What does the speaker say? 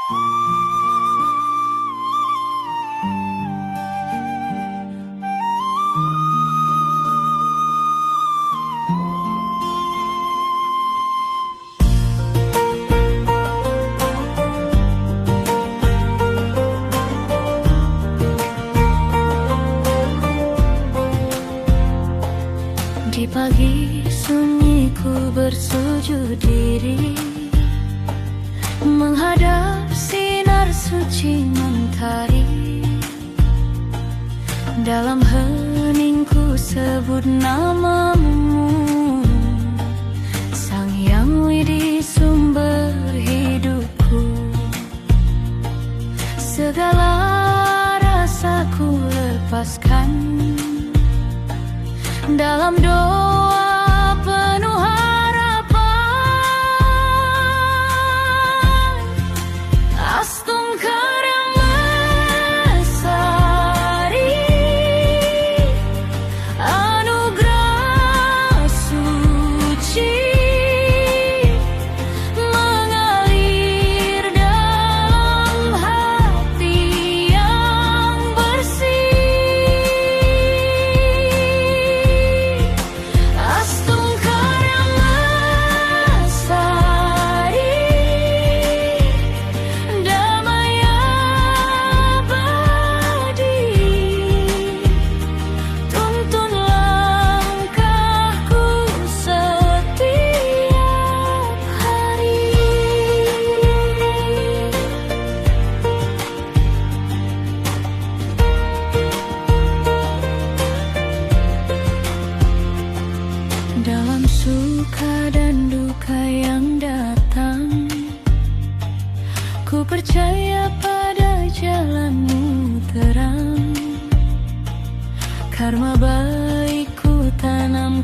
Di pagi sunyi ku bersujud diri, menghadap sinar suci mentari. Dalam heningku sebut namamu, Sang Hyang Widi sumber hidupku. Segala rasaku lepaskan dalam doa penuh harapan. Astung Karyang Lestari, anugerah suci mengalir dalam hati yang bersih. Astung Karyang Lestari, damai abadi, tuntun langkahku setiap hari. Dalam suka dan duka yang datang, ku percaya pada jalanmu terang. Karma baik ku tanam